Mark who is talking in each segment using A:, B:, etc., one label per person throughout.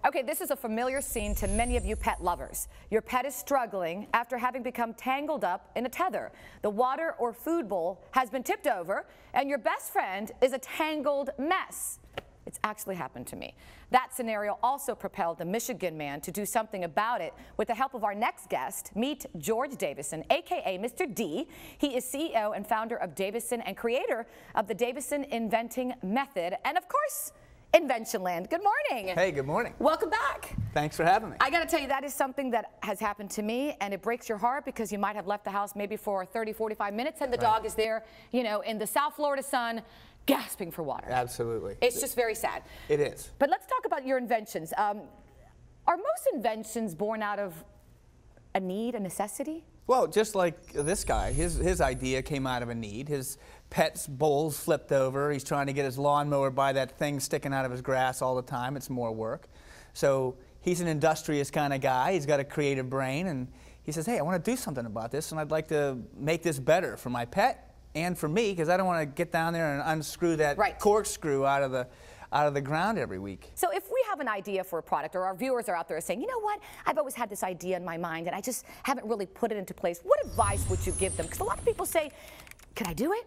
A: Okay, this is a familiar scene to many of you pet lovers. Your pet is struggling after having become tangled up in a tether. The water or food bowl has been tipped over, and your best friend is a tangled mess. It's actually happened to me. That scenario also propelled the Michigan man to do something about it. With the help of our next guest, meet George Davison, aka Mr. D. He is CEO and founder of Davison and creator of the Davison Inventing method, and of course, Invention Land. Good morning.
B: Hey, good morning.
A: Welcome back.
B: Thanks for having me.
A: I got to tell you, that is something that has happened to me, and it breaks your heart because you might have left the house maybe for 30, 45 minutes, and the dog is there, you know, in the South Florida sun, gasping for water.
B: Absolutely.
A: It's just very sad.
B: It is.
A: But let's talk about your inventions. Are most inventions born out of a need, a necessity?
B: Well, just like this guy, his idea came out of a need. His pet's bowl's flipped over. He's trying to get his lawnmower by that thing sticking out of his grass all the time. It's more work. So he's an industrious kind of guy. He's got a creative brain, and he says, hey, I want to do something about this, and I'd like to make this better for my pet and for me, because I don't want to get down there and unscrew that corkscrew out of the ground every week.
A: So if we have an idea for a product, or our viewers are out there saying, you know what, I've always had this idea in my mind and I just haven't really put it into place, what advice would you give them? Because a lot of people say, can I do it?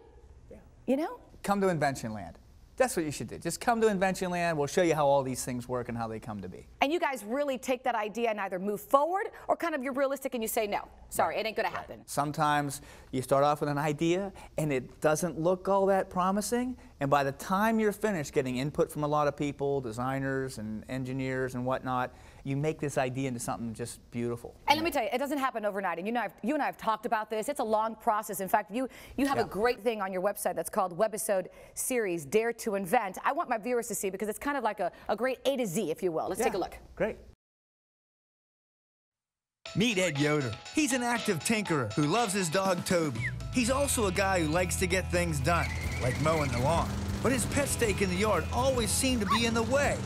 A: Yeah. You know? Come
B: to Invention Land. That's what you should do. Just come to Invention Land. We'll show you how all these things work and how they come to be.
A: And you guys really take that idea and either move forward or kind of you're realistic and you say, no, sorry, it ain't going to happen.
B: Sometimes you start off with an idea and it doesn't look all that promising. And by the time you're finished getting input from a lot of people, designers and engineers and whatnot, you make this idea into something just beautiful.
A: And let me tell you, it doesn't happen overnight. And you and I have talked about this. It's a long process. In fact, you have a great thing on your website that's called Webisode Series, Dare to Invent. I want my viewers to see because it's kind of like a great A to Z, if you will. Let's take a look.
B: Great.
C: Meet Ed Yoder. He's an active tinkerer who loves his dog Toby. He's also a guy who likes to get things done, like mowing the lawn. But his pet stake in the yard always seemed to be in the way.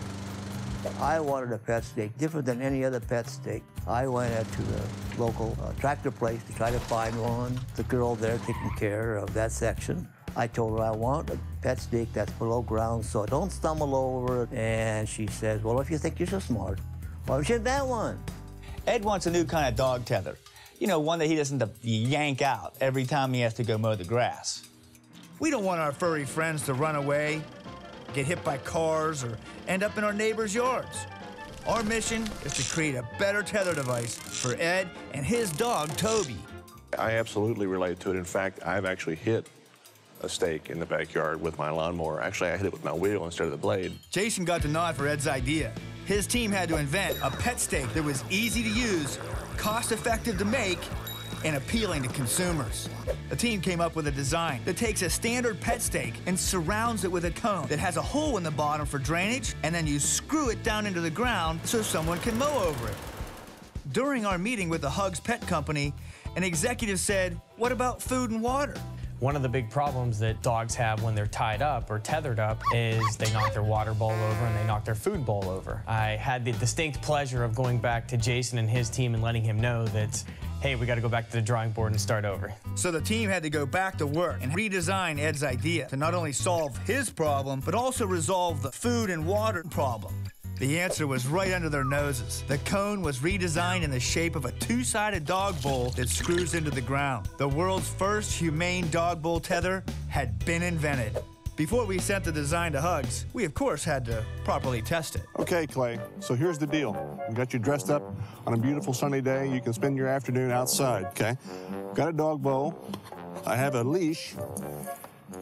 D: I wanted a pet stake different than any other pet stake. I went out to the local tractor place to try to find one. The girl there taking care of that section, I told her I want a pet stake that's below ground so I don't stumble over it. And she says, well, if you think you're so smart, why don't you invent one?
C: Ed wants a new kind of dog tether. You know, one that he doesn't yank out every time he has to go mow the grass. We don't want our furry friends to run away, get hit by cars, or end up in our neighbors' yards. Our mission is to create a better tether device for Ed and his dog, Toby.
E: I absolutely relate to it. In fact, I've actually hit a stake in the backyard with my lawnmower. Actually, I hit it with my wheel instead of the blade.
C: Jason got the nod for Ed's idea. His team had to invent a pet stake that was easy to use, cost-effective to make, and appealing to consumers. The team came up with a design that takes a standard pet stake and surrounds it with a cone that has a hole in the bottom for drainage, and then you screw it down into the ground so someone can mow over it. During our meeting with the Hugs Pet Company, an executive said, what about food and water?
F: One of the big problems that dogs have when they're tied up or tethered up is they knock their water bowl over and they knock their food bowl over. I had the distinct pleasure of going back to Jason and his team and letting him know that, hey, we got to go back to the drawing board and start over.
C: So the team had to go back to work and redesign Ed's idea to not only solve his problem, but also resolve the food and water problem. The answer was right under their noses. The cone was redesigned in the shape of a two-sided dog bowl that screws into the ground. The world's first humane dog bowl tether had been invented. Before we sent the design to Hugs, we of course had to properly test it.
E: Okay, Clay, so here's the deal. We got you dressed up on a beautiful sunny day. You can spend your afternoon outside, okay? Got a dog bowl. I have a leash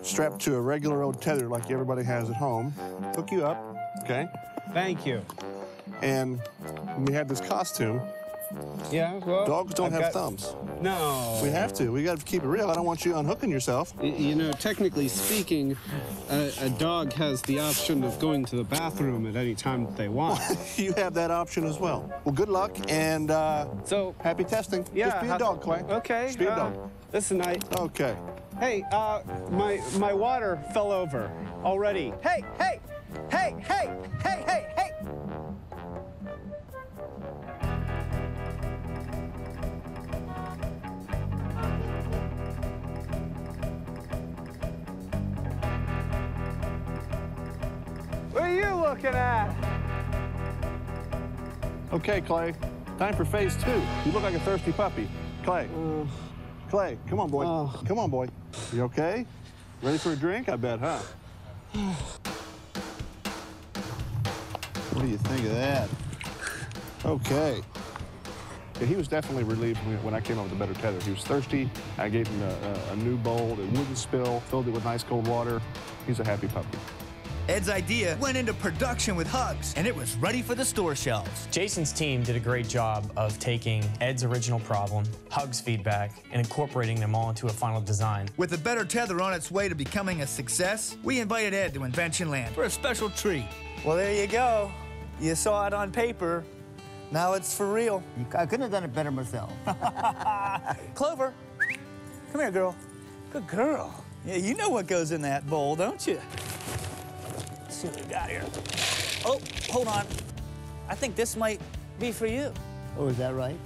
E: strapped to a regular old tether like everybody has at home. Hook you up, okay?
G: Thank you.
E: And we have this costume.
G: Yeah, well,
E: dogs don't have thumbs.
G: No.
E: We have to. We got to keep it real. I don't want you unhooking yourself.
G: You know, technically speaking, a dog has the option of going to the bathroom at any time that they want.
E: You have that option as well. Well, good luck and
G: so
E: happy testing.
G: Yeah.
E: Just be a dog, Clay.
G: Okay.
E: Just be a dog.
G: Listen,
E: Okay.
G: Hey, my water fell over already. Hey, hey, hey, hey, hey, hey, hey. What are you looking at?
E: Okay, Clay, time for phase 2. You look like a thirsty puppy. Clay, Clay, come on, boy. Come on, boy. You okay? Ready for a drink? I bet, huh? What do you think of that? Okay. Yeah, he was definitely relieved when I came up with a better tether. He was thirsty. I gave him a new bowl that wouldn't spill, filled it with nice cold water. He's a happy puppy.
C: Ed's idea went into production with Hugs, and it was ready for the store shelves.
F: Jason's team did a great job of taking Ed's original problem, Hugs' feedback, and incorporating them all into a final design.
C: With a better tether on its way to becoming a success, we invited Ed to Invention Land for a special treat.
B: Well, there you go. You saw it on paper. Now it's for real.
D: I couldn't have done it better myself.
B: Clover, come here, girl. Good girl. Yeah, you know what goes in that bowl, don't you? Let's see what we got here. Oh, hold on. I think this might be for you.
D: Oh, is that right?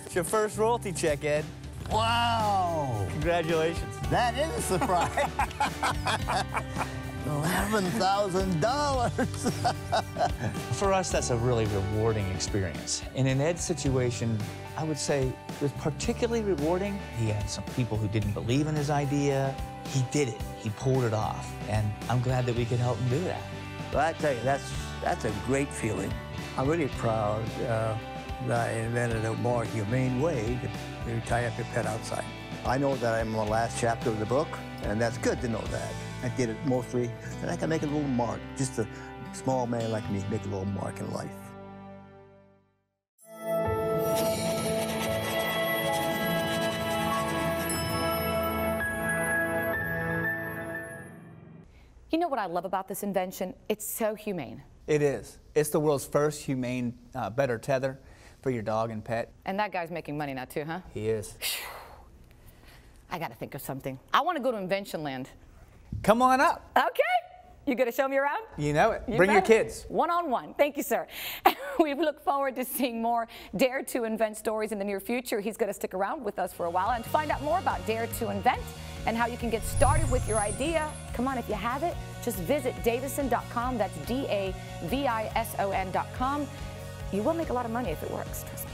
B: It's your first royalty check, Ed.
D: Wow!
B: Congratulations.
D: That is a surprise. $11,000.
H: For us, that's a really rewarding experience. And in Ed's situation, I would say it was particularly rewarding. He had some people who didn't believe in his idea. He did it. He pulled it off. And I'm glad that we could help him do that.
D: Well, I tell you, that's a great feeling. I'm really proud that I invented a more humane way to tie up your pet outside. I know that I'm in the last chapter of the book, and that's good to know that. I did it mostly, and I can make a little mark. Just a small man like me make a little mark in life.
A: You know what I love about this invention? It's so humane.
B: It is. It's the world's first humane, better tether for your dog and pet.
A: And that guy's making money now too, huh?
B: He is.
A: I gotta think of something. I wanna go to Invention Land.
B: Come on up.
A: Okay. You gonna show me around?
B: You know it.
A: You
B: Bring your
A: bet.
B: kids.
A: One-on-one. Thank you, sir. We look forward to seeing more Dare to Invent stories in the near future. He's gonna stick around with us for a while and to find out more about Dare to Invent and how you can get started with your idea. Come on, if you have it, just visit davison.com. That's DAVISON.com. You will make a lot of money if it works, trust me.